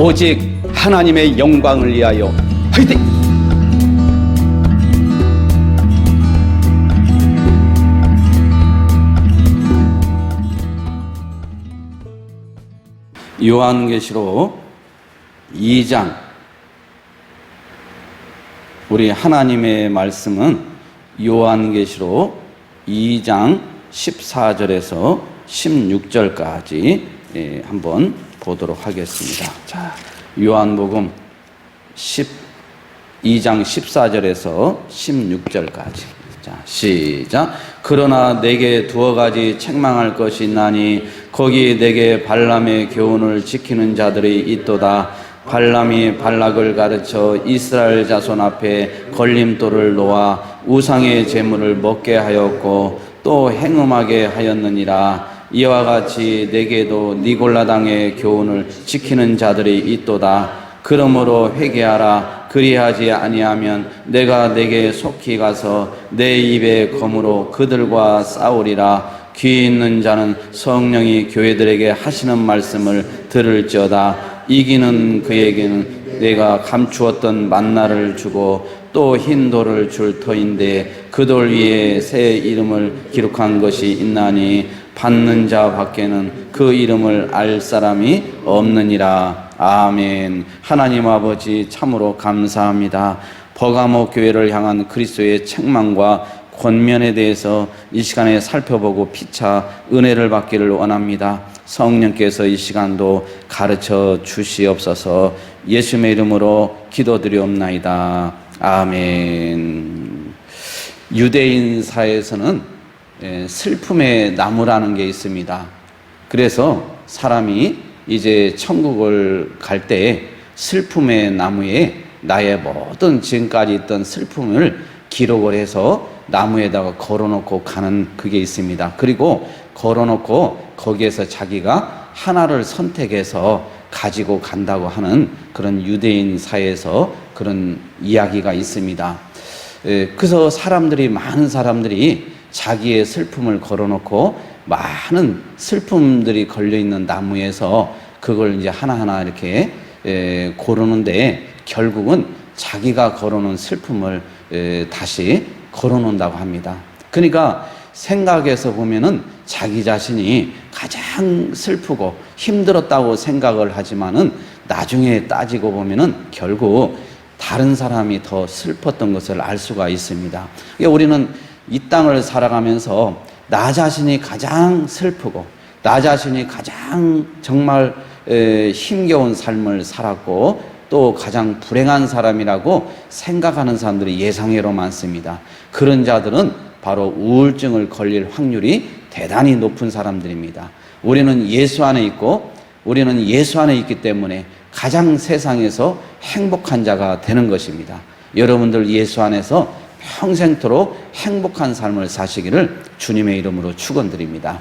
오직 하나님의 영광을 위하여 화이팅! 요한계시록 2장, 우리 하나님의 말씀은 요한계시록 2장 14절에서 16절까지 한번 보도록 하겠습니다. 자, 요한복음 2장 14절에서 16절까지. 자, 시작. 그러나 내게 두어 가지 책망할 것이 있나니 거기 내게 발람의 교훈을 지키는 자들이 있도다. 발람이 발락을 가르쳐 이스라엘 자손 앞에 걸림돌을 놓아 우상의 제물을 먹게 하였고 또 행음하게 하였느니라. 이와 같이 내게도 니골라 당의 교훈을 지키는 자들이 있도다. 그러므로 회개하라. 그리하지 아니하면 내가 내게 속히 가서 내 입의 검으로 그들과 싸우리라. 귀 있는 자는 성령이 교회들에게 하시는 말씀을 들을지어다. 이기는 그에게는 내가 감추었던 만나를 주고 또 흰 돌을 줄 터인데 그 돌 위에 새 이름을 기록한 것이 있나니 받는 자 밖에는 그 이름을 알 사람이 없느니라. 아멘. 하나님 아버지 참으로 감사합니다. 버가모 교회를 향한 그리스도의 책망과 권면에 대해서 이 시간에 살펴보고 피차 은혜를 받기를 원합니다. 성령께서 이 시간도 가르쳐 주시옵소서. 예수님의 이름으로 기도드리옵나이다. 아멘. 유대인사에서는 슬픔의 나무라는 게 있습니다. 그래서 사람이 이제 천국을 갈 때 슬픔의 나무에 나의 모든 지금까지 있던 슬픔을 기록을 해서 나무에다가 걸어놓고 가는 그게 있습니다. 그리고 걸어놓고 거기에서 자기가 하나를 선택해서 가지고 간다고 하는 그런 유대인 사회에서 그런 이야기가 있습니다. 그래서 많은 사람들이 자기의 슬픔을 걸어놓고 많은 슬픔들이 걸려있는 나무에서 그걸 이제 하나하나 이렇게 고르는데 결국은 자기가 걸어놓은 슬픔을 다시 걸어놓는다고 합니다. 그러니까 생각해서 보면은 자기 자신이 가장 슬프고 힘들었다고 생각을 하지만은 나중에 따지고 보면은 결국 다른 사람이 더 슬펐던 것을 알 수가 있습니다. 그러니까 우리는 이 땅을 살아가면서 나 자신이 가장 슬프고 나 자신이 가장 정말 힘겨운 삶을 살았고 또 가장 불행한 사람이라고 생각하는 사람들이 예상외로 많습니다. 그런 자들은 바로 우울증을 걸릴 확률이 대단히 높은 사람들입니다. 우리는 예수 안에 있고 우리는 예수 안에 있기 때문에 가장 세상에서 행복한 자가 되는 것입니다. 여러분들 예수 안에서 평생토록 행복한 삶을 사시기를 주님의 이름으로 축원드립니다.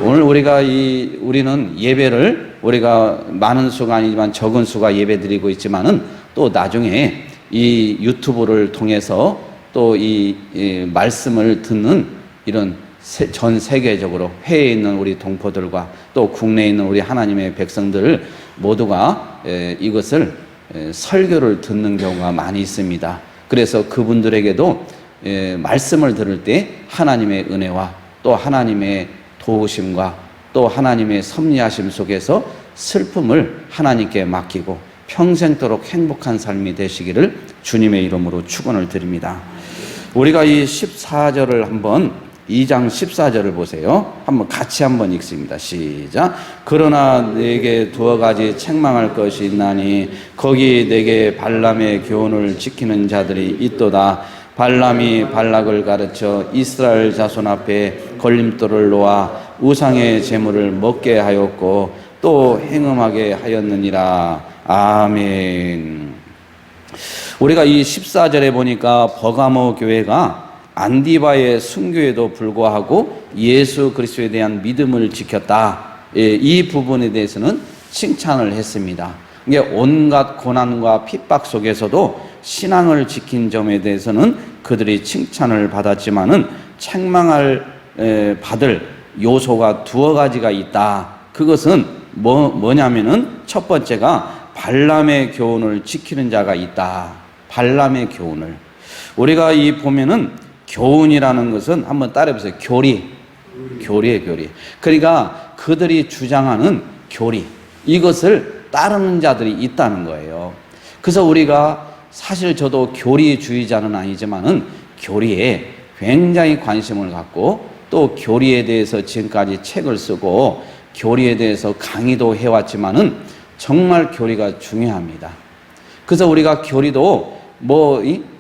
오늘 우리는 예배를 우리가 많은 수가 아니지만 적은 수가 예배 드리고 있지만은 또 나중에 이 유튜브를 통해서 또 이 말씀을 듣는 이런 전 세계적으로 해외에 있는 우리 동포들과 또 국내에 있는 우리 하나님의 백성들 모두가 이것을 설교를 듣는 경우가 많이 있습니다. 그래서 그분들에게도 말씀을 들을 때 하나님의 은혜와 또 하나님의 도우심과 또 하나님의 섭리하심 속에서 슬픔을 하나님께 맡기고 평생토록 행복한 삶이 되시기를 주님의 이름으로 축원을 드립니다. 우리가 이 14절을 한번 2장 14절을 보세요. 한번 같이 한번 읽습니다. 시작. 그러나 내게 두어 가지 책망할 것이 있나니 거기 내게 발람의 교훈을 지키는 자들이 있도다. 발람이 발락을 가르쳐 이스라엘 자손 앞에 걸림돌을 놓아 우상의 제물을 먹게 하였고 또 행음하게 하였느니라. 아멘. 우리가 이 14절에 보니까 버가모 교회가 안디바의 순교에도 불구하고 예수 그리스도에 대한 믿음을 지켰다. 이 부분에 대해서는 칭찬을 했습니다. 이게 온갖 고난과 핍박 속에서도 신앙을 지킨 점에 대해서는 그들이 칭찬을 받았지만은 책망을 받을 요소가 두어 가지가 있다. 그것은 뭐냐면은 첫 번째가 발람의 교훈을 지키는 자가 있다. 발람의 교훈을. 우리가 이 보면은 교훈이라는 것은 한번 따라해보세요. 교리의 교리. 그러니까 그들이 주장하는 교리, 이것을 따르는 자들이 있다는 거예요. 그래서 우리가 사실 저도 교리주의자는 아니지만은 교리에 굉장히 관심을 갖고 또 교리에 대해서 지금까지 책을 쓰고 교리에 대해서 강의도 해왔지만은 정말 교리가 중요합니다. 그래서 우리가 교리도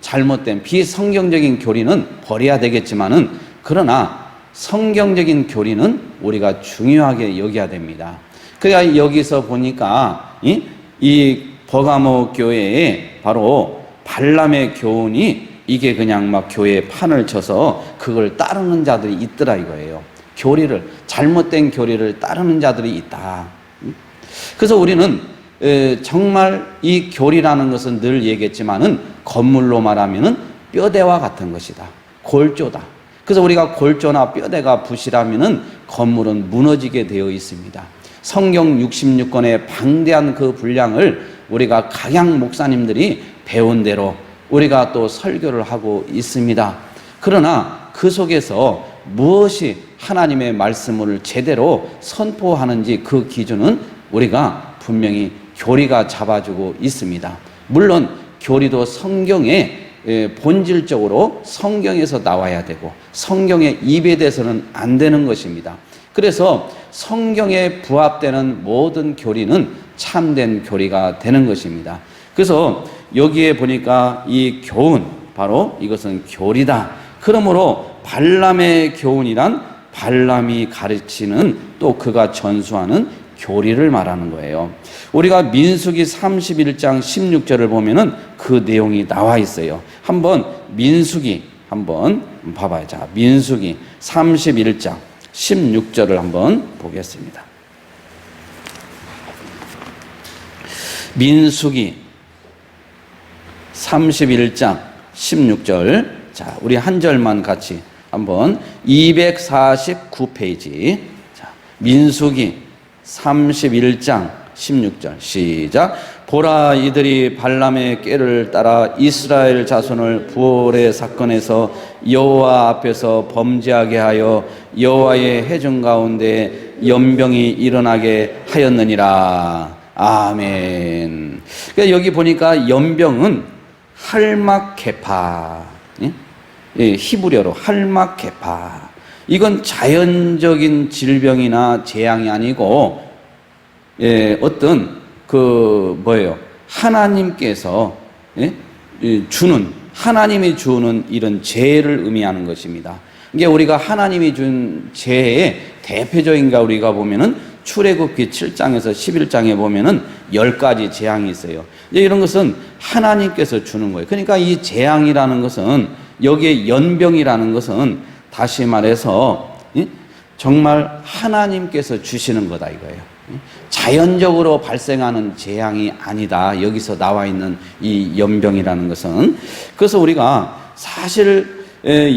잘못된 비성경적인 교리는 버려야 되겠지만은 그러나 성경적인 교리는 우리가 중요하게 여겨야 됩니다. 그러니까 여기서 보니까 이 버가모 교회에 바로 발람의 교훈이 이게 그냥 막 교회에 판을 쳐서 그걸 따르는 자들이 있더라 이거예요. 잘못된 교리를 따르는 자들이 있다. 그래서 우리는 정말 이 교리라는 것은 늘 얘기했지만은 건물로 말하면은 뼈대와 같은 것이다. 골조다. 그래서 우리가 골조나 뼈대가 부실하면은 건물은 무너지게 되어 있습니다. 성경 66권의 방대한 그 분량을 우리가 각양 목사님들이 배운 대로 우리가 또 설교를 하고 있습니다. 그러나 그 속에서 무엇이 하나님의 말씀을 제대로 선포하는지 그 기준은 우리가 분명히 교리가 잡아주고 있습니다. 물론 교리도 성경에 본질적으로 성경에서 나와야 되고 성경에 입에대해서는 안 되는 것입니다. 그래서 성경에 부합되는 모든 교리는 참된 교리가 되는 것입니다. 그래서 여기에 보니까 이 교훈, 바로 이것은 교리다. 그러므로 발람의 교훈이란 발람이 가르치는 또 그가 전수하는 교리를 말하는 거예요. 우리가 민수기 31장 16절을 보면은 그 내용이 나와 있어요. 한번 민수기 한번 봐봐요. 자, 민수기 31장 16절을 한번 보겠습니다. 민수기 31장 16절. 자, 우리 한 절만 같이 한번 249페이지. 자, 민수기 31장 16절 시작. 보라, 이들이 발람의 꾀를 따라 이스라엘 자손을 부올의 사건에서 여호와 앞에서 범죄하게 하여 여호와의 회중 가운데 연병이 일어나게 하였느니라. 아멘. 그러니까 여기 보니까 연병은 할막케파, 히브리어로 할막케파. 이건 자연적인 질병이나 재앙이 아니고 어떤 하나님께서 하나님이 주는 이런 재해를 의미하는 것입니다. 이게 우리가 하나님이 준 재해의 대표적인 가 우리가 보면은 출애굽기 7장에서 11장에 보면은 10가지 재앙이 있어요. 이런 것은 하나님께서 주는 거예요. 그러니까 이 재앙이라는 것은, 여기에 연병이라는 것은 다시 말해서 정말 하나님께서 주시는 거다 이거예요. 자연적으로 발생하는 재앙이 아니다. 여기서 나와 있는 이 연병이라는 것은. 그래서 우리가 사실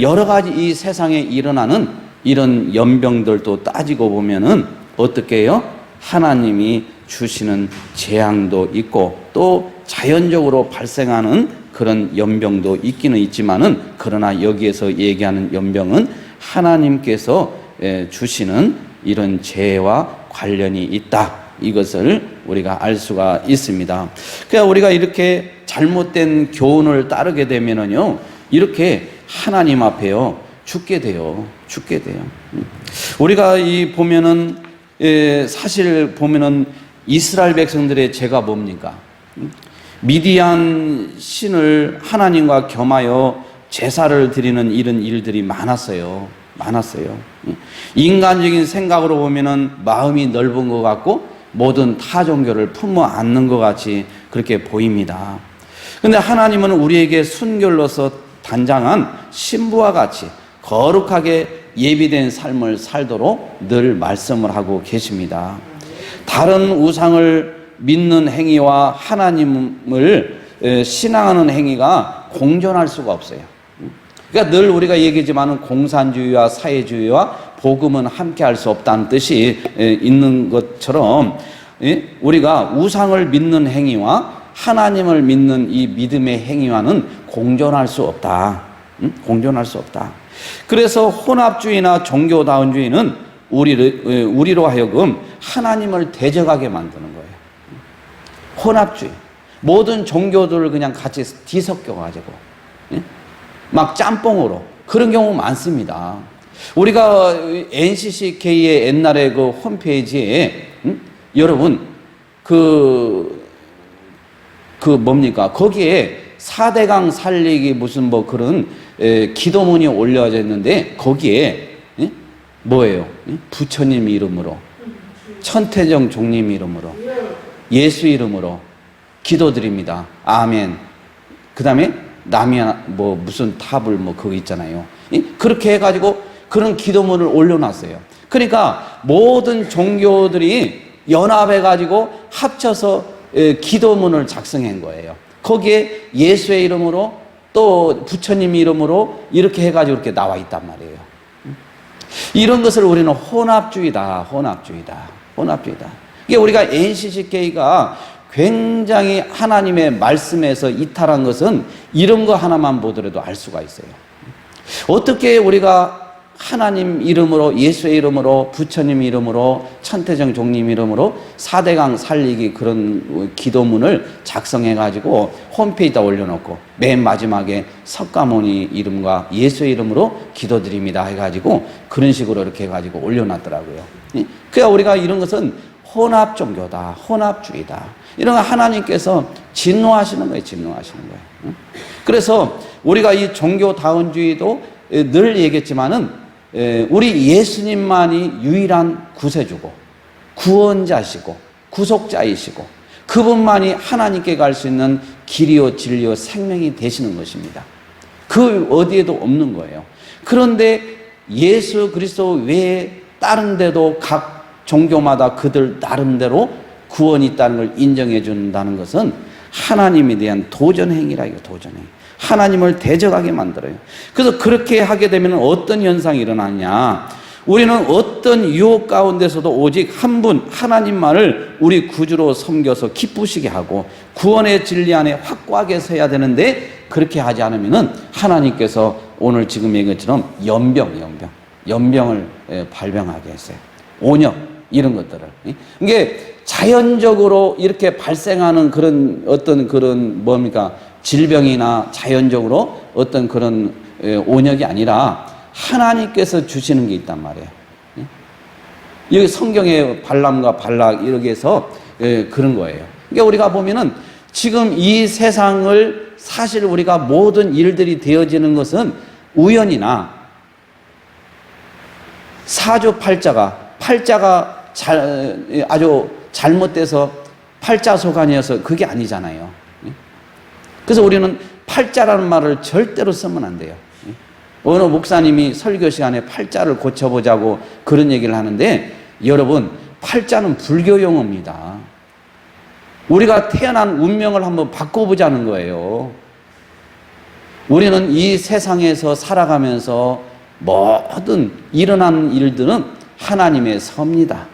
여러 가지 이 세상에 일어나는 이런 연병들도 따지고 보면은 어떻게 해요? 하나님이 주시는 재앙도 있고 또 자연적으로 발생하는 그런 연병도 있기는 있지만은, 그러나 여기에서 얘기하는 연병은 하나님께서 주시는 이런 재해와 관련이 있다. 이것을 우리가 알 수가 있습니다. 그러니까 우리가 이렇게 잘못된 교훈을 따르게 되면은요, 이렇게 하나님 앞에요, 죽게 돼요. 우리가 보면은, 사실 보면은 이스라엘 백성들의 죄가 뭡니까? 미디안 신을 하나님과 겸하여 제사를 드리는 이런 일들이 많았어요. 인간적인 생각으로 보면은 마음이 넓은 것 같고 모든 타 종교를 품어 안는 것 같이 그렇게 보입니다. 그런데 하나님은 우리에게 순결로서 단장한 신부와 같이 거룩하게 예비된 삶을 살도록 늘 말씀을 하고 계십니다. 다른 우상을 믿는 행위와 하나님을 신앙하는 행위가 공존할 수가 없어요. 그러니까 늘 우리가 얘기하지만 공산주의와 사회주의와 복음은 함께 할 수 없다는 뜻이 있는 것처럼, 우리가 우상을 믿는 행위와 하나님을 믿는 이 믿음의 행위와는 공존할 수 없다. 공존할 수 없다. 그래서 혼합주의나 종교다운주의는 우리로 하여금 하나님을 대적하게 만드는 거예요. 혼합주의. 모든 종교들을 그냥 같이 뒤섞여가지고 막 짬뽕으로 그런 경우 많습니다. 우리가 NCCK의 옛날에 그 홈페이지에 여러분 뭡니까? 거기에 4대강 살리기 무슨 뭐 그런 기도문이 올려져 있는데 거기에 뭐예요? 부처님 이름으로, 천태정 종님 이름으로, 예수 이름으로 기도드립니다. 아멘. 그 다음에 남이 뭐 무슨 탑을 뭐 그거 있잖아요. 그렇게 해가지고 그런 기도문을 올려놨어요. 그러니까 모든 종교들이 연합해가지고 합쳐서 기도문을 작성한 거예요. 거기에 예수의 이름으로 또 부처님 이름으로 이렇게 해가지고 이렇게 나와 있단 말이에요. 이런 것을 우리는 혼합주의다. 이게 우리가 NCCK가 굉장히 하나님의 말씀에서 이탈한 것은 이런 거 하나만 보더라도 알 수가 있어요. 어떻게 우리가 하나님 이름으로, 예수의 이름으로, 부처님 이름으로, 천태정 종님 이름으로 4대강 살리기 그런 기도문을 작성해가지고 홈페이지에다 올려놓고 맨 마지막에 석가모니 이름과 예수의 이름으로 기도드립니다 해가지고 그런 식으로 이렇게 해가지고 올려놨더라고요. 그러니까 우리가 이런 것은 혼합 종교다, 혼합주의다. 이런 거 하나님께서 진노하시는 거예요, 진노하시는 거예요. 그래서 우리가 이 종교다운주의도 늘 얘기했지만은 우리 예수님만이 유일한 구세주고 구원자시고 구속자이시고 그분만이 하나님께 갈 수 있는 길이요 진리요 생명이 되시는 것입니다. 그 어디에도 없는 거예요. 그런데 예수 그리스도 외에 다른 데도 각 종교마다 그들 나름대로 구원이 있다는 걸 인정해 준다는 것은 하나님에 대한 도전행위라 이거 도전행위. 하나님을 대적하게 만들어요. 그래서 그렇게 하게 되면 어떤 현상이 일어나냐? 우리는 어떤 유혹 가운데서도 오직 한 분 하나님만을 우리 구주로 섬겨서 기쁘시게 하고 구원의 진리 안에 확고하게 서야 되는데 그렇게 하지 않으면은 하나님께서 오늘 지금 얘기처럼 연병을 발병하게 했어요. 온역 이런 것들을. 이게 자연적으로 이렇게 발생하는 그런 어떤 그런 뭡니까? 질병이나 자연적으로 어떤 그런 온역이 아니라 하나님께서 주시는 게 있단 말이에요. 여기 성경에 발람과 발락 이렇게 해서 그런 거예요. 그러니까 우리가 보면은 지금 이 세상을 사실 우리가 모든 일들이 되어지는 것은 우연이나 사주팔자가 아주 잘못돼서 팔자소간이어서 그게 아니잖아요. 그래서 우리는 팔자라는 말을 절대로 쓰면 안 돼요. 어느 목사님이 설교 시간에 팔자를 고쳐보자고 그런 얘기를 하는데 여러분 팔자는 불교 용어입니다. 우리가 태어난 운명을 한번 바꿔보자는 거예요. 우리는 이 세상에서 살아가면서 모든 일어나는 일들은 하나님의 섭니다.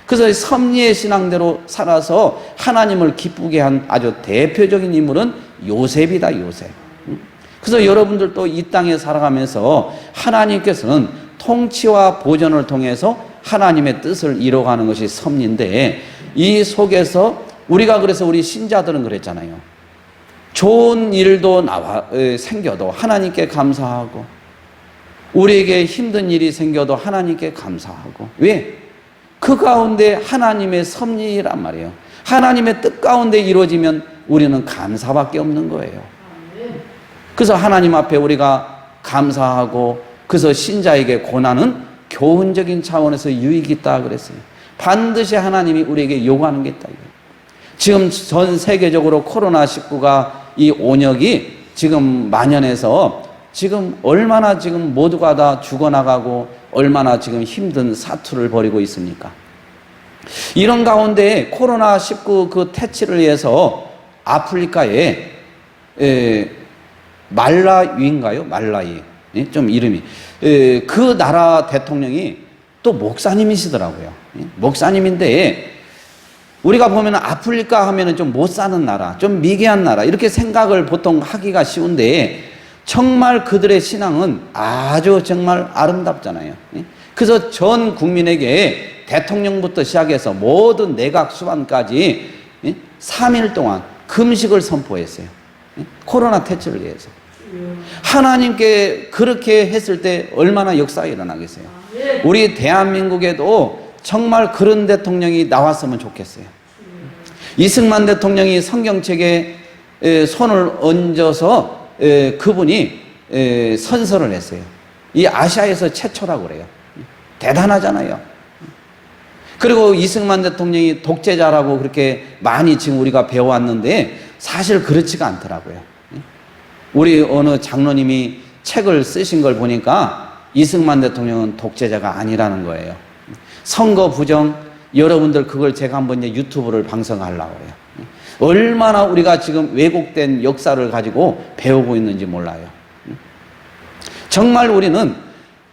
그래서 섭리의 신앙대로 살아서 하나님을 기쁘게 한 아주 대표적인 인물은 요셉이다, 요셉. 그래서 여러분들도 이 땅에 살아가면서 하나님께서는 통치와 보전을 통해서 하나님의 뜻을 이뤄가는 것이 섭리인데 이 속에서 우리가 그래서 우리 신자들은 그랬잖아요. 좋은 일도 생겨도 하나님께 감사하고 우리에게 힘든 일이 생겨도 하나님께 감사하고 왜? 그 가운데 하나님의 섭리란 말이에요. 하나님의 뜻 가운데 이루어지면 우리는 감사밖에 없는 거예요. 그래서 하나님 앞에 우리가 감사하고 그래서 신자에게 고난은 교훈적인 차원에서 유익이 있다 그랬어요. 반드시 하나님이 우리에게 요구하는 게 있다. 지금 전 세계적으로 코로나19가 이 온역이 지금 만연해서 지금 얼마나 지금 모두가 다 죽어나가고 얼마나 지금 힘든 사투를 벌이고 있습니까? 이런 가운데 코로나19 그 퇴치를 위해서 아프리카에 말라위인가요? 말라위. 좀 이름이. 그 나라 대통령이 또 목사님이시더라고요. 목사님인데 우리가 보면 아프리카 하면은 좀 못 사는 나라, 좀 미개한 나라, 이렇게 생각을 보통 하기가 쉬운데, 정말 그들의 신앙은 아주 정말 아름답잖아요. 그래서 전 국민에게 대통령부터 시작해서 모든 내각 수반까지 3일 동안 금식을 선포했어요. 코로나 퇴치를 위해서. 하나님께 그렇게 했을 때 얼마나 역사가 일어나겠어요. 우리 대한민국에도 정말 그런 대통령이 나왔으면 좋겠어요. 이승만 대통령이 성경책에 손을 얹어서 그분이 선서를 했어요. 이 아시아에서 최초라고 그래요. 대단하잖아요. 그리고 이승만 대통령이 독재자라고 그렇게 많이 지금 우리가 배워왔는데 사실 그렇지가 않더라고요. 우리 어느 장로님이 책을 쓰신 걸 보니까 이승만 대통령은 독재자가 아니라는 거예요. 선거 부정, 여러분들 그걸 제가 한번 유튜브를 방송하려고 해요. 얼마나 우리가 지금 왜곡된 역사를 가지고 배우고 있는지 몰라요. 정말 우리는,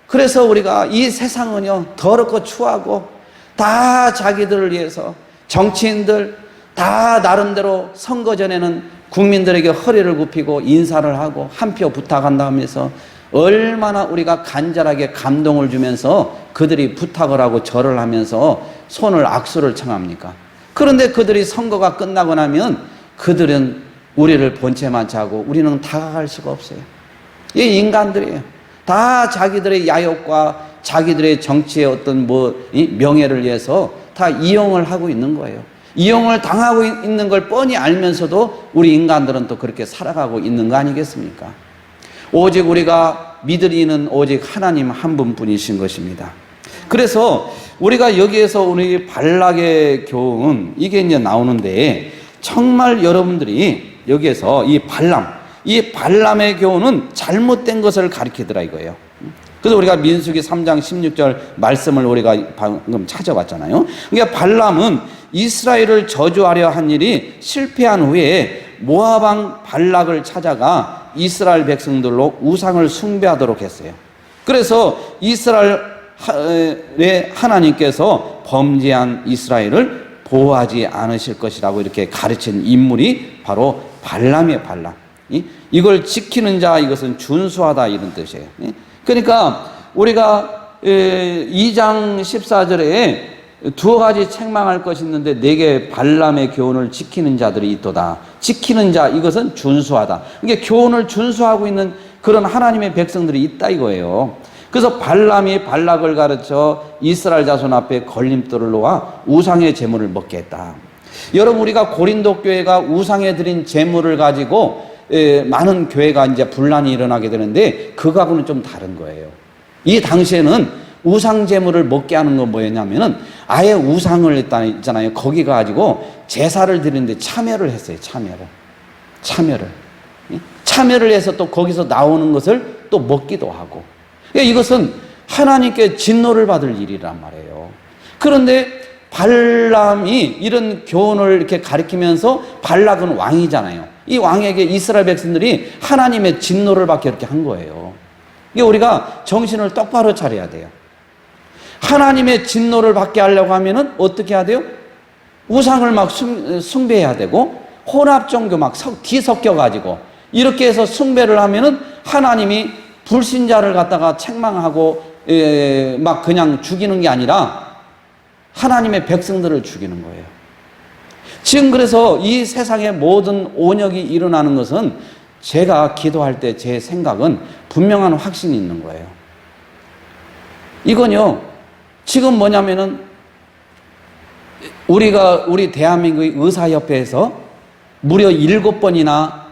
그래서 우리가 이 세상은요, 더럽고 추하고 다 자기들을 위해서, 정치인들 다 나름대로 선거 전에는 국민들에게 허리를 굽히고 인사를 하고 한 표 부탁한다 하면서 얼마나 우리가 간절하게 감동을 주면서 그들이 부탁을 하고 절을 하면서 손을 악수를 청합니까? 그런데 그들이 선거가 끝나고 나면 그들은 우리를 본체만 차고 우리는 다가갈 수가 없어요. 이 인간들이에요. 다 자기들의 야욕과 자기들의 정치의 어떤 명예를 위해서 다 이용을 하고 있는 거예요. 이용을 당하고 있는 걸 뻔히 알면서도 우리 인간들은 또 그렇게 살아가고 있는 거 아니겠습니까? 오직 우리가 믿으리는 오직 하나님 한 분뿐이신 것입니다. 그래서 우리가 여기에서 우리 발락의 교훈, 이게 이제 나오는데, 정말 여러분들이 여기에서 이 발람의 교훈은 잘못된 것을 가리키더라 이거예요. 그래서 우리가 민수기 3장 16절 말씀을 우리가 방금 찾아봤잖아요. 그러니까 발람은 이스라엘을 저주하려 한 일이 실패한 후에 모압 왕 발락을 찾아가 이스라엘 백성들로 우상을 숭배하도록 했어요. 그래서 이스라엘의 하나님께서 범죄한 이스라엘을 보호하지 않으실 것이라고 이렇게 가르친 인물이 바로 발람이에요. 발람. 이걸 지키는 자, 이것은 준수하다, 이런 뜻이에요. 그러니까 우리가 2장 14절에 두어 가지 책망할 것이 있는데 내게 발람의 교훈을 지키는 자들이 있도다. 지키는 자, 이것은 준수하다. 그러니까 교훈을 준수하고 있는 그런 하나님의 백성들이 있다 이거예요. 그래서 발람이 발락을 가르쳐 이스라엘 자손 앞에 걸림돌을 놓아 우상의 제물을 먹게 했다. 여러분, 우리가 고린도 교회가 우상에 드린 제물을 가지고 많은 교회가 이제 분란이 일어나게 되는데, 그거하고는 좀 다른 거예요. 이 당시에는 우상 제물을 먹게 하는 건 뭐였냐면은 아예 우상을 있잖아요. 거기 가지고 제사를 드리는데 참여를 했어요. 참여를 해서 또 거기서 나오는 것을 또 먹기도 하고. 그러니까 이것은 하나님께 진노를 받을 일이란 말이에요. 그런데 발람이 이런 교훈을 이렇게 가리키면서, 발락은 왕이잖아요. 이 왕에게 이스라엘 백성들이 하나님의 진노를 받게 이렇게 한 거예요. 이게 우리가 정신을 똑바로 차려야 돼요. 하나님의 진노를 받게 하려고 하면은 어떻게 해야 돼요? 우상을 막 숭배해야 되고, 혼합종교 막 뒤섞여가지고 이렇게 해서 숭배를 하면은 하나님이 불신자를 갖다가 책망하고 막 그냥 죽이는 게 아니라 하나님의 백성들을 죽이는 거예요. 지금 그래서 이 세상의 모든 온역이 일어나는 것은, 제가 기도할 때 제 생각은 분명한 확신이 있는 거예요. 이건요, 지금 뭐냐면은 우리 대한민국의 의사협회에서 무려 7번이나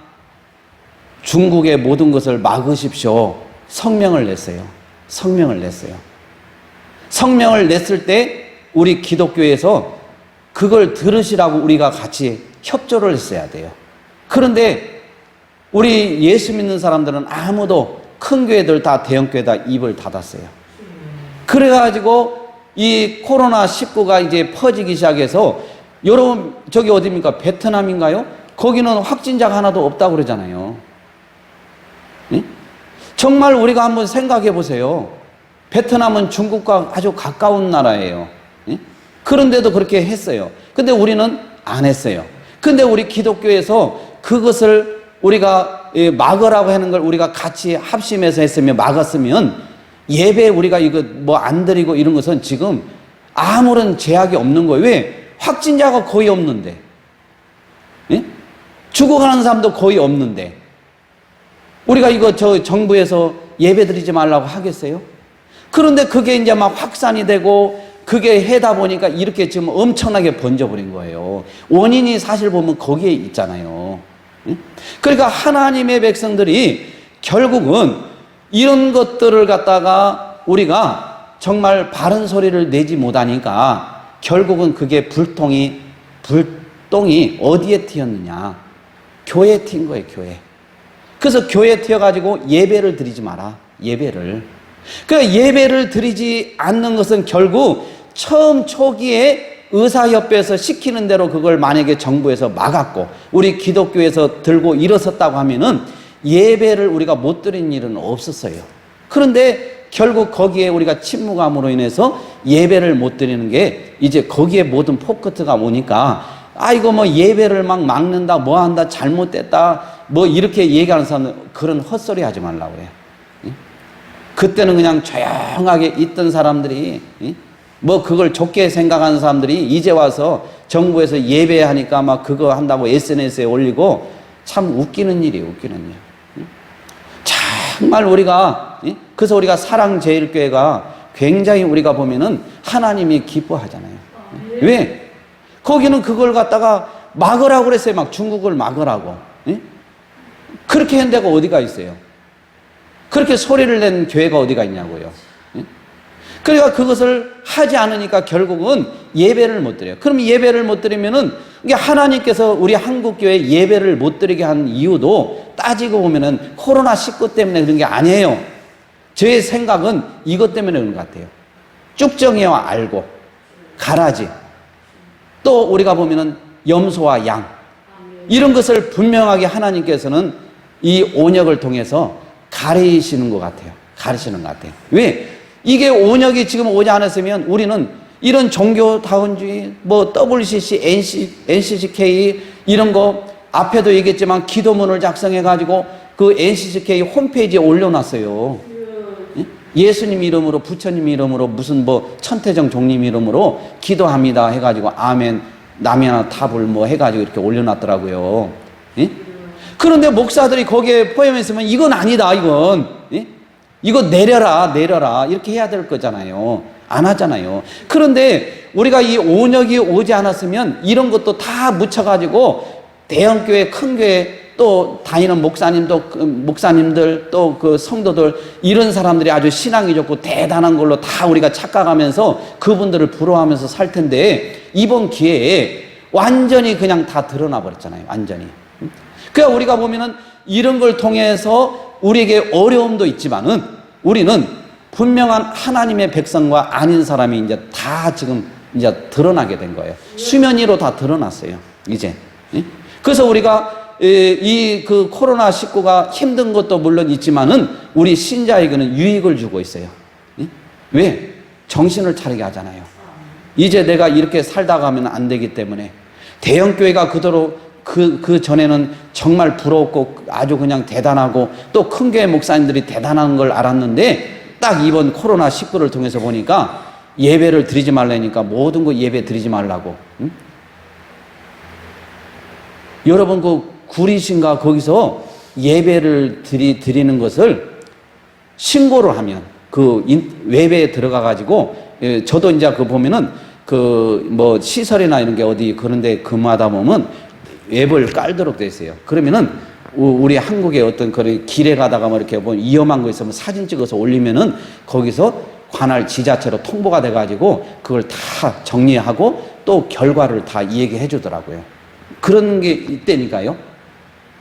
중국의 모든 것을 막으십시오 성명을 냈어요. 성명을 냈을 때 우리 기독교에서 그걸 들으시라고 우리가 같이 협조를 했어야 돼요. 그런데 우리 예수 믿는 사람들은 아무도, 큰 교회들 다, 대형 교회 다 입을 닫았어요. 그래가지고 이 코로나19가 이제 퍼지기 시작해서, 여러분 저기 어디입니까? 베트남인가요? 거기는 확진자가 하나도 없다고 그러잖아요. 정말 우리가 한번 생각해 보세요. 베트남은 중국과 아주 가까운 나라예요. 그런데도 그렇게 했어요. 근데 우리는 안 했어요. 근데 우리 기독교에서 그것을 우리가 막으라고 하는 걸 우리가 같이 합심해서 했으면 막았으면 예배 우리가 이거 뭐 안 드리고 이런 것은 지금 아무런 제약이 없는 거예요. 왜? 확진자가 거의 없는데. 예? 죽어가는 사람도 거의 없는데. 우리가 이거 정부에서 예배 드리지 말라고 하겠어요? 그런데 그게 이제 막 확산이 되고 그게 해다 보니까 이렇게 지금 엄청나게 번져버린 거예요. 원인이 사실 보면 거기에 있잖아요. 그러니까 하나님의 백성들이 결국은 이런 것들을 갖다가 우리가 정말 바른 소리를 내지 못하니까 결국은 그게 불똥이 어디에 튀었느냐? 교회에 튄 거예요, 교회. 그래서 교회에 튀어가지고 예배를 드리지 마라. 예배를. 그러니까 예배를 드리지 않는 것은 결국 처음 초기에 의사협회에서 시키는 대로 그걸 만약에 정부에서 막았고 우리 기독교에서 들고 일어섰다고 하면은 예배를 우리가 못 드린 일은 없었어요. 그런데 결국 거기에 우리가 침묵함으로 인해서 예배를 못 드리는 게 이제 거기에 모든 포커트가 오니까 이거 뭐 예배를 막 막는다, 뭐 한다, 잘못됐다, 뭐 이렇게 얘기하는 사람들 그런 헛소리 하지 말라고 해요. 그때는 그냥 조용하게 있던 사람들이 뭐 그걸 좋게 생각하는 사람들이 이제 와서 정부에서 예배하니까 막 그거 한다고 SNS에 올리고 참 웃기는 일이에요. 웃기는 일. 정말 우리가 그래서 우리가 사랑제일교회가 굉장히 우리가 보면은 하나님이 기뻐하잖아요. 왜? 거기는 그걸 갖다가 막으라고 그랬어요. 막 중국을 막으라고. 그렇게 한 데가 어디가 있어요? 그렇게 소리를 낸 교회가 어디가 있냐고요. 그러니까 그것을 하지 않으니까 결국은 예배를 못 드려요. 그럼 예배를 못 드리면은 하나님께서 우리 한국교회 예배를 못 드리게 한 이유도 따지고 보면은 코로나19 때문에 그런 게 아니에요. 제 생각은 이것 때문에 그런 것 같아요. 쭉정이와 알고, 가라지, 또 우리가 보면은 염소와 양, 이런 것을 분명하게 하나님께서는 이 온역을 통해서 가리시는 것 같아요. 가르치는 것 같아요. 왜? 이게 온역이 지금 오지 않았으면 우리는 이런 종교다원주의, 뭐 WCC, NCCK 이런 거 앞에도 얘기했지만 기도문을 작성해가지고 그 NCCK 홈페이지에 올려놨어요. 예수님 이름으로, 부처님 이름으로, 무슨 뭐 천태정 종님 이름으로 기도합니다 해가지고 아멘, 남이나 탑을 뭐 해가지고 이렇게 올려놨더라고요. 그런데 목사들이 거기에 포함했으면 이건 아니다, 이건. 이거 내려라 이렇게 해야 될 거잖아요. 안 하잖아요. 그런데 우리가 이 온역이 오지 않았으면 이런 것도 다 묻혀가지고 대형교회, 큰 교회 또 다니는 목사님들 또 그 성도들 이런 사람들이 아주 신앙이 좋고 대단한 걸로 다 우리가 착각하면서 그분들을 부러워하면서 살 텐데 이번 기회에 완전히 그냥 다 드러나 버렸잖아요. 완전히. 그러니까 우리가 보면은 이런 걸 통해서 우리에게 어려움도 있지만은 우리는 분명한 하나님의 백성과 아닌 사람이 이제 다 지금 이제 드러나게 된 거예요. 수면 위로 다 드러났어요. 이제. 그래서 우리가 이 그 코로나19가 힘든 것도 물론 있지만은 우리 신자에게는 유익을 주고 있어요. 왜? 정신을 차리게 하잖아요. 이제 내가 이렇게 살다가 하면 안 되기 때문에 대형교회가 그대로 그 전에는 정말 부러웠고 아주 그냥 대단하고 또 큰 교회 목사님들이 대단한 걸 알았는데 딱 이번 코로나19를 통해서 보니까 예배를 드리지 말라니까 모든 거 예배 드리지 말라고. 여러분 그 구리신가 거기서 예배를 드리는 것을 신고를 하면 그 웹에 들어가 가지고 저도 이제 그 보면은 그 뭐 시설이나 이런 게 어디 그런데 근무하다 보면 웹을 깔도록 돼 있어요. 그러면은 우리 한국의 어떤 그런 길에 가다가 뭐 이렇게 뭐 위험한 거 있으면 사진 찍어서 올리면은 거기서 관할 지자체로 통보가 돼 가지고 그걸 다 정리하고 또 결과를 다 얘기해 주더라고요. 그런 게 있다니까요.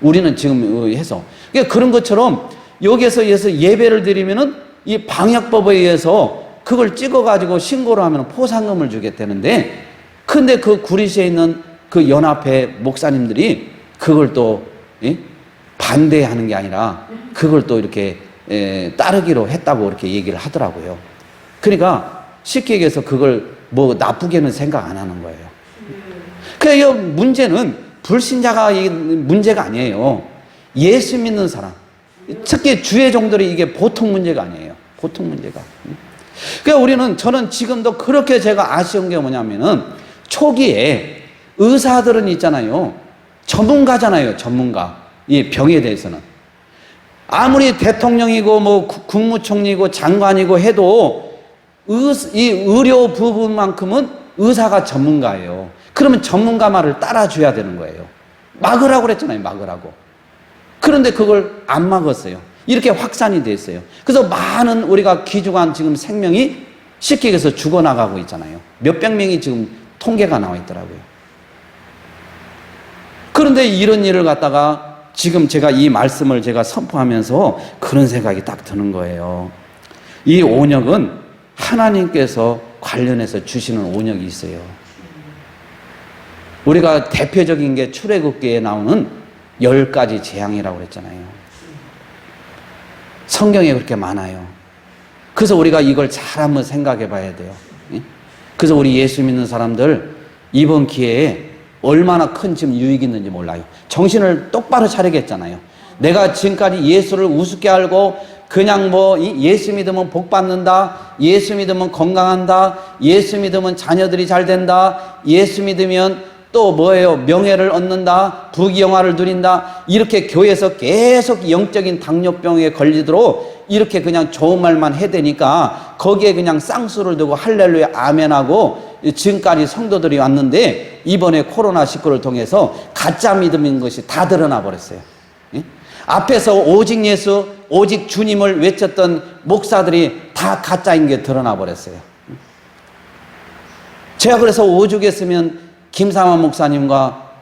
우리는 지금 해서. 그러니까 그런 것처럼 여기에서 예배를 드리면은 이 방역법에 의해서 그걸 찍어가지고 신고를 하면 포상금을 주겠다는데, 근데 그 구리시에 있는 그 연합회 목사님들이 그걸 또 반대하는 게 아니라 그걸 또 이렇게 따르기로 했다고 이렇게 얘기를 하더라고요. 그러니까 쉽게 얘기해서 그걸 뭐 나쁘게는 생각 안 하는 거예요. 그래서 문제는 불신자가 문제가 아니에요. 예수 믿는 사람, 특히 주의 종들이 이게 보통 문제가 아니에요. 보통 문제가. 그러니까 저는 지금도 그렇게 제가 아쉬운 게 뭐냐면은 초기에 의사들은 있잖아요. 전문가잖아요. 전문가. 이 병에 대해서는. 아무리 대통령이고 뭐 국무총리고 장관이고 해도 이 의료 부분만큼은 의사가 전문가예요. 그러면 전문가 말을 따라줘야 되는 거예요. 막으라고 그랬잖아요. 막으라고. 그런데 그걸 안 막았어요. 이렇게 확산이 됐어요. 그래서 많은 우리가 귀중한 지금 생명이 쉽게 얘기해서 죽어나가고 있잖아요. 몇백 명이 지금 통계가 나와 있더라고요. 그런데 이런 일을 갖다가 지금 제가 이 말씀을 제가 선포하면서 그런 생각이 딱 드는 거예요. 이 온역은 하나님께서 관련해서 주시는 온역이 있어요. 우리가 대표적인 게 출애굽기에 나오는 10가지 재앙이라고 그랬잖아요. 성경에 그렇게 많아요. 그래서 우리가 이걸 잘 한번 생각해 봐야 돼요. 그래서 우리 예수 믿는 사람들 이번 기회에 얼마나 큰 지금 유익이 있는지 몰라요. 정신을 똑바로 차리겠잖아요. 내가 지금까지 예수를 우습게 알고 그냥 뭐 예수 믿으면 복 받는다, 예수 믿으면 건강한다, 예수 믿으면 자녀들이 잘 된다, 예수 믿으면 또 뭐예요? 명예를 얻는다, 부귀영화를 누린다, 이렇게 교회에서 계속 영적인 당뇨병에 걸리도록 이렇게 그냥 좋은 말만 해대니까 거기에 그냥 쌍수를 두고 할렐루야 아멘하고 지금까지 성도들이 왔는데 이번에 코로나19를 통해서 가짜 믿음인 것이 다 드러나 버렸어요. 앞에서 오직 예수, 오직 주님을 외쳤던 목사들이 다 가짜인 게 드러나 버렸어요. 제가 그래서 오죽했으면 김상환 목사님과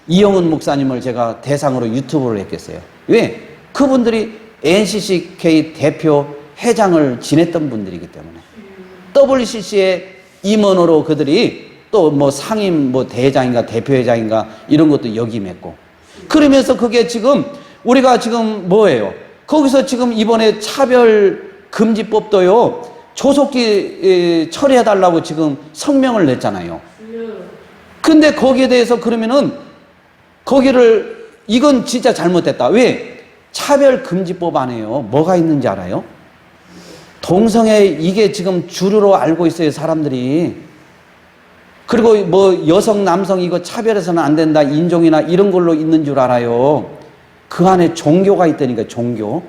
이영훈 목사님을 제가 대상으로 유튜브를 했겠어요. 왜? 그분들이 NCCK 대표 회장을 지냈던 분들이기 때문에 WCC의 임원으로 그들이 또 뭐 상임 뭐 대회장인가 대표회장인가 이런 것도 역임했고 그러면서 그게 지금 우리가 지금 뭐예요? 거기서 지금 이번에 차별금지법도요 조속히 처리해달라고 지금 성명을 냈잖아요. 근데 거기에 대해서 그러면은 이건 진짜 잘못됐다. 왜? 차별금지법 안에요. 뭐가 있는지 알아요? 동성애 이게 지금 주류로 알고 있어요, 사람들이. 그리고 뭐 여성, 남성 이거 차별해서는 안 된다. 인종이나 이런 걸로 있는 줄 알아요. 그 안에 종교가 있다니까, 종교.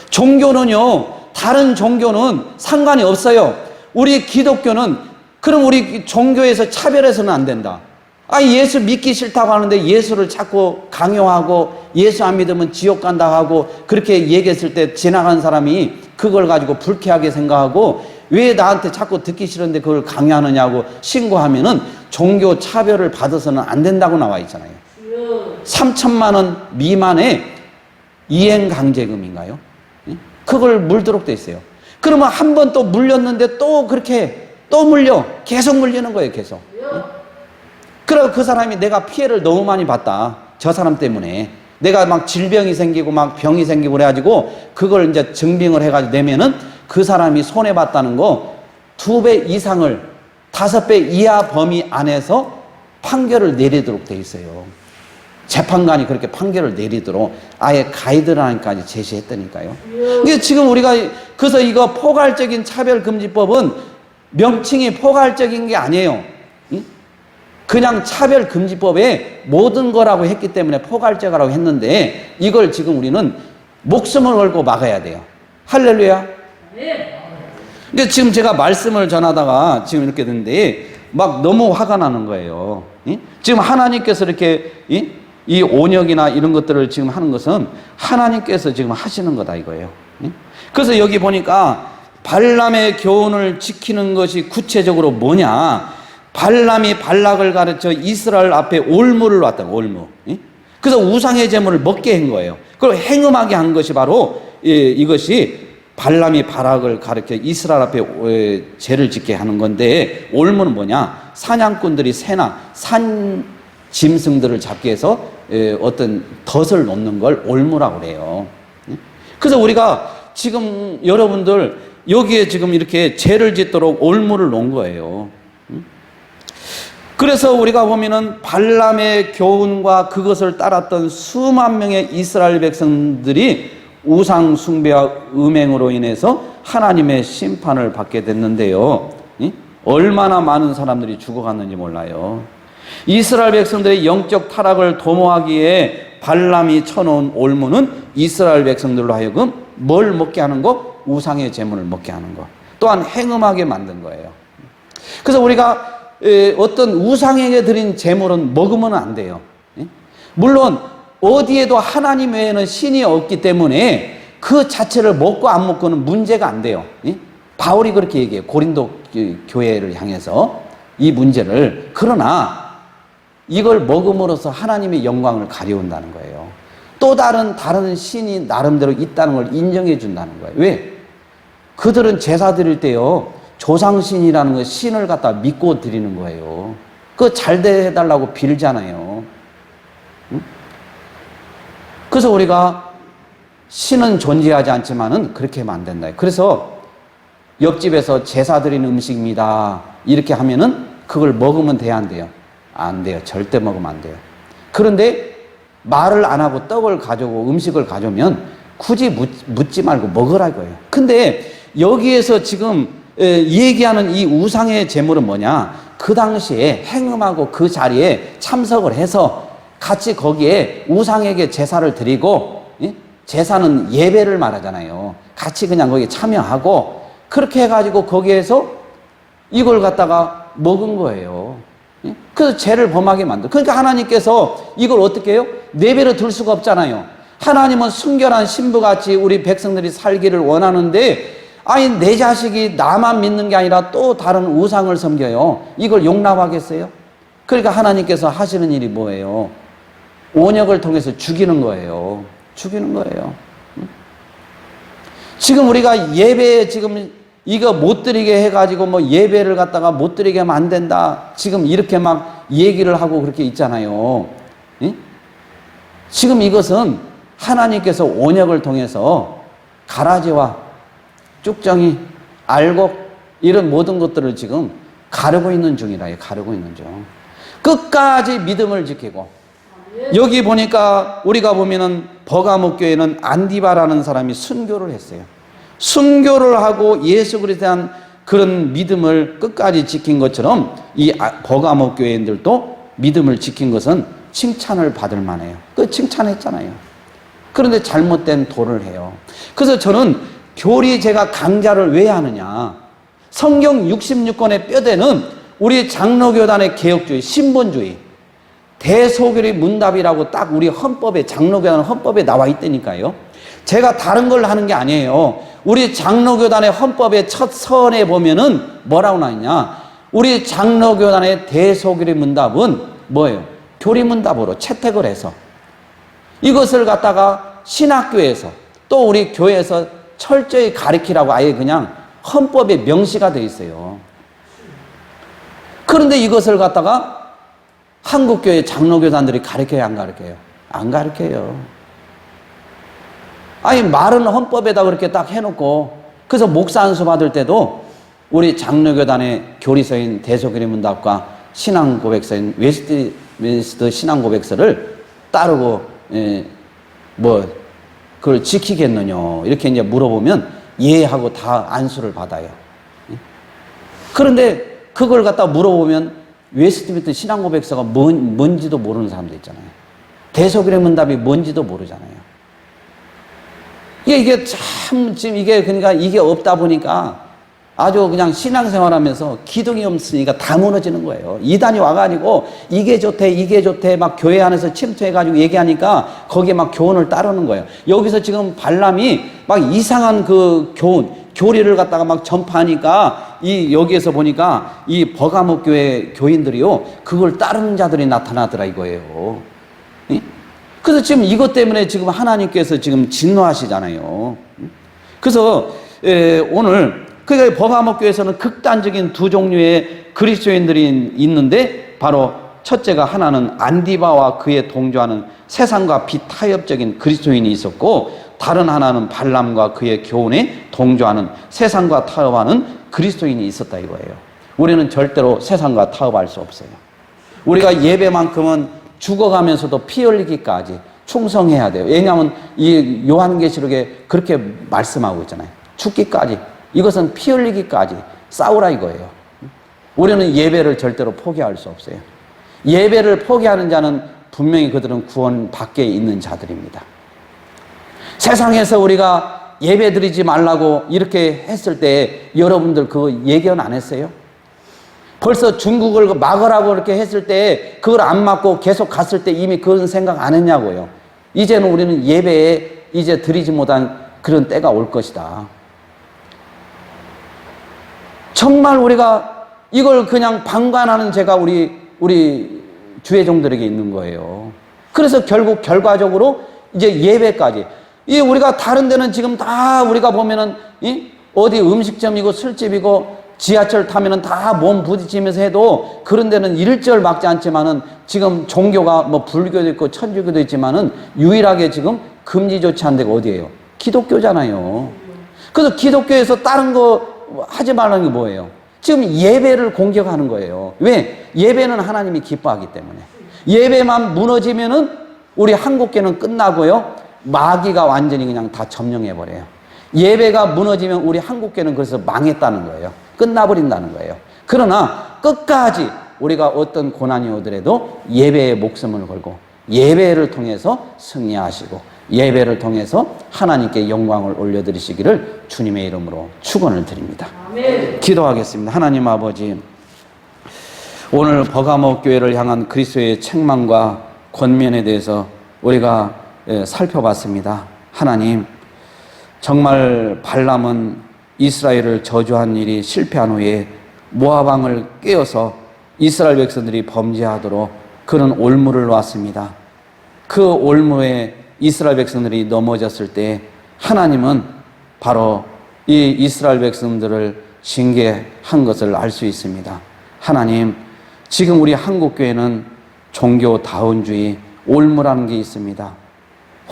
종교는요, 다른 종교는 상관이 없어요. 우리 기독교는 그럼 우리 종교에서 차별해서는 안 된다. 예수 믿기 싫다고 하는데 예수를 자꾸 강요하고 예수 안 믿으면 지옥 간다 하고 그렇게 얘기했을 때 지나간 사람이 그걸 가지고 불쾌하게 생각하고 왜 나한테 자꾸 듣기 싫은데 그걸 강요하느냐고 신고하면은 종교 차별을 받아서는 안 된다고 나와 있잖아요. 3천만 원 미만의 이행강제금인가요? 그걸 물도록 돼 있어요. 그러면 한 번 또 물렸는데 또 그렇게 또 물려. 계속 물리는 거예요, 계속. 그리고 그 사람이 내가 피해를 너무 많이 봤다. 저 사람 때문에. 내가 막 질병이 생기고 막 병이 생기고 그래가지고 그걸 이제 증빙을 해가지고 내면은 그 사람이 손해봤다는 거 2배 이상을 5배 이하 범위 안에서 판결을 내리도록 돼 있어요. 재판관이 그렇게 판결을 내리도록 아예 가이드라인까지 제시했다니까요. 이게 지금 우리가 그래서 이거 포괄적인 차별금지법은 명칭이 포괄적인 게 아니에요. 그냥 차별금지법에 모든 거라고 했기 때문에 포괄적이라고 했는데 이걸 지금 우리는 목숨을 걸고 막아야 돼요. 할렐루야. 근데 지금 제가 말씀을 전하다가 지금 이렇게 됐는데 막 너무 화가 나는 거예요. 지금 하나님께서 이렇게 이 온역이나 이런 것들을 지금 하는 것은 하나님께서 지금 하시는 거다 이거예요. 그래서 여기 보니까 발람의 교훈을 지키는 것이 구체적으로 뭐냐? 발람이 발락을 가르쳐 이스라엘 앞에 올무를 놨다. 올무. 그래서 우상의 제물을 먹게 한 거예요. 그걸 행음하게 한 것이 바로 이것이 발람이 발락을 가르쳐 이스라엘 앞에 죄를 짓게 하는 건데 올무는 뭐냐? 사냥꾼들이 새나 산 짐승들을 잡기 위해서 어떤 덫을 놓는 걸 올무라고 그래요. 그래서 우리가 지금 여러분들 여기에 지금 이렇게 죄를 짓도록 올무를 놓은 거예요. 그래서 우리가 보면은 발람의 교훈과 그것을 따랐던 수만 명의 이스라엘 백성들이 우상 숭배와 음행으로 인해서 하나님의 심판을 받게 됐는데요. 얼마나 많은 사람들이 죽어갔는지 몰라요. 이스라엘 백성들의 영적 타락을 도모하기에 발람이 쳐놓은 올무는 이스라엘 백성들로 하여금 뭘 먹게 하는 거? 우상의 제물을 먹게 하는 거. 또한 행음하게 만든 거예요. 그래서 우리가 어떤 우상에게 드린 제물은 먹으면 안 돼요. 물론 어디에도 하나님 외에는 신이 없기 때문에 그 자체를 먹고 안 먹고는 문제가 안 돼요. 바울이 그렇게 얘기해요. 고린도 교회를 향해서 이 문제를. 그러나 이걸 먹음으로써 하나님의 영광을 가려운다는 거예요. 또 다른 신이 나름대로 있다는 걸 인정해 준다는 거예요. 왜? 그들은 제사 드릴 때요, 조상신이라는 거 신을 갖다 믿고 드리는 거예요. 그거 잘 해달라고 빌잖아요. 그래서 우리가 신은 존재하지 않지만은 그렇게 하면 안 된다. 그래서 옆집에서 제사 드리는 음식입니다, 이렇게 하면은 그걸 먹으면 돼야 안 돼요? 안 돼요. 절대 먹으면 안 돼요. 그런데 말을 안 하고 떡을 가져오고 음식을 가져오면 굳이 묻지 말고 먹으라고요. 근데 여기에서 지금 얘기하는 이 우상의 제물은 뭐냐? 그 당시에 행음하고 그 자리에 참석을 해서 같이 거기에 우상에게 제사를 드리고, 제사는 예배를 말하잖아요. 같이 그냥 거기에 참여하고 그렇게 해가지고 거기에서 이걸 갖다가 먹은 거예요. 그래서 죄를 범하게 만들어. 그러니까 하나님께서 이걸 어떻게 해요? 내버려 둘 수가 없잖아요. 하나님은 순결한 신부같이 우리 백성들이 살기를 원하는데, 아니 내 자식이 나만 믿는 게 아니라 또 다른 우상을 섬겨요. 이걸 용납하겠어요? 그러니까 하나님께서 하시는 일이 뭐예요? 온역을 통해서 죽이는 거예요. 죽이는 거예요. 지금 우리가 예배에 지금 이거 못 드리게 해가지고 뭐 예배를 갖다가 못 드리게 하면 안 된다, 지금 이렇게 막 얘기를 하고 그렇게 있잖아요. 지금 이것은 하나님께서 온역을 통해서 가라지와 쭉정이, 알곡, 이런 모든 것들을 지금 가르고 있는 중이라. 가르고 있는 중. 끝까지 믿음을 지키고. 여기 보니까 우리가 보면은 버가목 교회는 안디바라는 사람이 순교를 했어요. 순교를 하고 예수 그리스도에 대한 그런 믿음을 끝까지 지킨 것처럼 이 버가목 교회인들도 믿음을 지킨 것은 칭찬을 받을 만해요. 그 칭찬했잖아요. 그런데 잘못된 도를 해요. 그래서 저는 교리 제가 강좌를 왜 하느냐? 성경 66권의 뼈대는 우리 장로교단의 개혁주의, 신본주의, 대소교리 문답이라고 딱 우리 헌법에, 장로교단 헌법에 나와 있다니까요. 제가 다른 걸 하는 게 아니에요. 우리 장로교단의 헌법의 첫 선에 보면은 뭐라고 나있냐? 우리 장로교단의 대소교리 문답은 뭐예요? 교리문답으로 채택을 해서 이것을 갖다가 신학교에서 또 우리 교회에서 철저히 가르치라고 아예 그냥 헌법에 명시가 되어 있어요. 그런데 이것을 갖다가 한국교회 장로교단들이 가르쳐야 안 가르쳐요? 안 가르쳐요. 아니 말은 헌법에다 그렇게 딱 해놓고, 그래서 목사 안수 받을 때도 우리 장로교단의 교리서인 대소교리 문답과 신앙고백서인 웨스트민스터 신앙고백서를 따르고 그걸 지키겠느냐 이렇게 이제 물어보면 예 하고 다 안수를 받아요. 그런데 그걸 갖다 물어보면 웨스트민스터 신앙고백서가 뭔지도 모르는 사람도 있잖아요. 대소교리 문답이 뭔지도 모르잖아요. 이게 참 지금 이게 그러니까 이게 없다 보니까 아주 그냥 신앙생활 하면서 기둥이 없으니까 다 무너지는 거예요. 이단이 와가지고 이게 좋대 막 교회 안에서 침투해가지고 얘기하니까 거기에 막 교훈을 따르는 거예요. 여기서 지금 발람이 막 이상한 그 교리를 갖다가 막 전파하니까 여기에서 보니까 이 버가목 교회 교인들이요, 그걸 따르는 자들이 나타나더라 이거예요. 그래서 지금 이것 때문에 지금 하나님께서 지금 진노하시잖아요. 그래서 오늘 그러니까 버가목 교회에서는 극단적인 두 종류의 그리스도인들이 있는데, 바로 첫째가 하나는 안디바와 그에 동조하는 세상과 비타협적인 그리스도인이 있었고, 다른 하나는 발람과 그의 교훈에 동조하는 세상과 타협하는 그리스도인이 있었다 이거예요. 우리는 절대로 세상과 타협할 수 없어요. 우리가 예배만큼은 죽어가면서도 피 흘리기까지 충성해야 돼요. 왜냐하면 이 요한계시록에 그렇게 말씀하고 있잖아요. 죽기까지. 이것은 피 흘리기까지 싸우라 이거예요. 우리는 예배를 절대로 포기할 수 없어요. 예배를 포기하는 자는 분명히 그들은 구원 밖에 있는 자들입니다. 세상에서 우리가 예배 드리지 말라고 이렇게 했을 때 여러분들 그거 예견 안 했어요? 벌써 중국을 막으라고 이렇게 했을 때 그걸 안 막고 계속 갔을 때 이미 그런 생각 안 했냐고요. 이제는 우리는 예배에 이제 드리지 못한 그런 때가 올 것이다. 정말 우리가 이걸 그냥 방관하는 죄가 우리 주회종들에게 있는 거예요. 그래서 결국 결과적으로 이제 예배까지. 이 우리가 다른 데는 지금 다 우리가 보면은 어디 음식점이고 술집이고 지하철 타면은 다 몸 부딪히면서 해도 그런 데는 일절 막지 않지만은 지금 종교가 뭐 불교도 있고 천주교도 있지만은 유일하게 지금 금지 조치한 데가 어디예요? 기독교잖아요. 그래서 기독교에서 다른 거 하지 말라는 게 뭐예요? 지금 예배를 공격하는 거예요. 왜? 예배는 하나님이 기뻐하기 때문에. 예배만 무너지면은 우리 한국교는 끝나고요. 마귀가 완전히 그냥 다 점령해버려요. 예배가 무너지면 우리 한국교는 그래서 망했다는 거예요. 끝나버린다는 거예요. 그러나 끝까지 우리가 어떤 고난이 오더라도 예배에 목숨을 걸고 예배를 통해서 승리하시고 예배를 통해서 하나님께 영광을 올려드리시기를 주님의 이름으로 축원을 드립니다. 아멘. 기도하겠습니다. 하나님 아버지, 오늘 버가모 교회를 향한 그리스도의 책망과 권면에 대해서 우리가 살펴봤습니다. 하나님, 정말 발람은 이스라엘을 저주한 일이 실패한 후에 모압 왕을 꾀어서 이스라엘 백성들이 범죄하도록 그런 올무를 놓았습니다. 그 올무에 이스라엘 백성들이 넘어졌을 때 하나님은 바로 이 이스라엘 백성들을 징계한 것을 알 수 있습니다. 하나님, 지금 우리 한국교회는 종교 다운주의 올무라는 게 있습니다.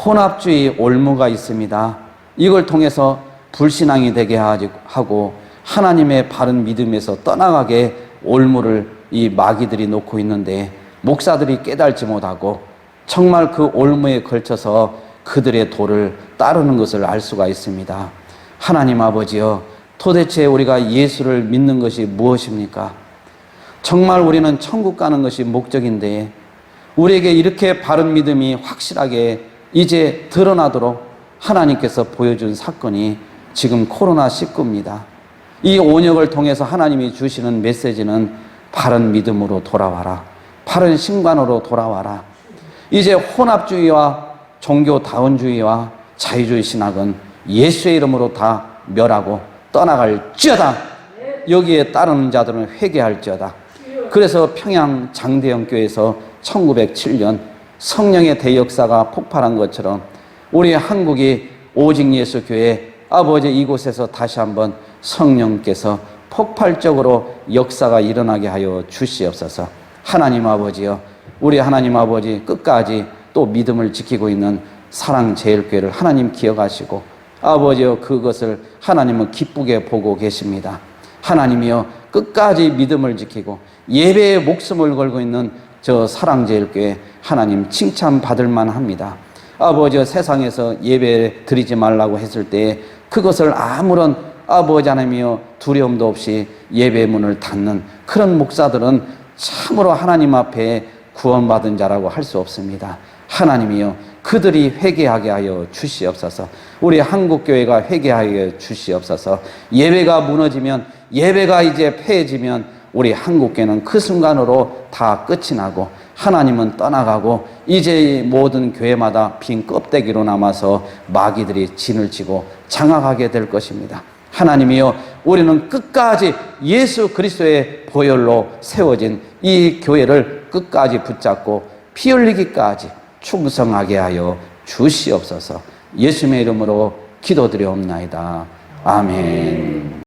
혼합주의 올무가 있습니다. 이걸 통해서 불신앙이 되게 하고 하나님의 바른 믿음에서 떠나가게 올무를 이 마귀들이 놓고 있는데 목사들이 깨달지 못하고 정말 그 올무에 걸쳐서 그들의 도를 따르는 것을 알 수가 있습니다. 하나님 아버지여, 도대체 우리가 예수를 믿는 것이 무엇입니까? 정말 우리는 천국 가는 것이 목적인데 우리에게 이렇게 바른 믿음이 확실하게 이제 드러나도록 하나님께서 보여준 사건이 지금 코로나19입니다. 이 온역을 통해서 하나님이 주시는 메시지는 바른 믿음으로 돌아와라. 바른 신관으로 돌아와라. 이제 혼합주의와 종교 다운주의와 자유주의 신학은 예수의 이름으로 다 멸하고 떠나갈지어다. 여기에 따르는 자들은 회개할지어다. 그래서 평양 장대영교회에서 1907년 성령의 대역사가 폭발한 것처럼 우리 한국이 오직 예수 교회 아버지 이곳에서 다시 한번 성령께서 폭발적으로 역사가 일어나게 하여 주시옵소서. 하나님 아버지여, 우리 하나님 아버지 끝까지 또 믿음을 지키고 있는 사랑제일교회를 하나님 기억하시고 아버지여, 그것을 하나님은 기쁘게 보고 계십니다. 하나님이여, 끝까지 믿음을 지키고 예배에 목숨을 걸고 있는 저 사랑제일교회 하나님 칭찬받을 만합니다. 아버지여, 세상에서 예배 드리지 말라고 했을 때 그것을 아무런 아버지 하나님이여 두려움도 없이 예배 문을 닫는 그런 목사들은 참으로 하나님 앞에 구원받은 자라고 할 수 없습니다. 하나님이여, 그들이 회개하게 하여 주시옵소서. 우리 한국교회가 회개하여 주시옵소서. 예배가 무너지면, 예배가 이제 폐해지면 우리 한국교회는 그 순간으로 다 끝이 나고 하나님은 떠나가고 이제 모든 교회마다 빈 껍데기로 남아서 마귀들이 진을 치고 장악하게 될 것입니다. 하나님이여, 우리는 끝까지 예수 그리스도의 보혈로 세워진 이 교회를 끝까지 붙잡고 피 흘리기까지 충성하게 하여 주시옵소서. 예수님의 이름으로 기도드리옵나이다. 아멘.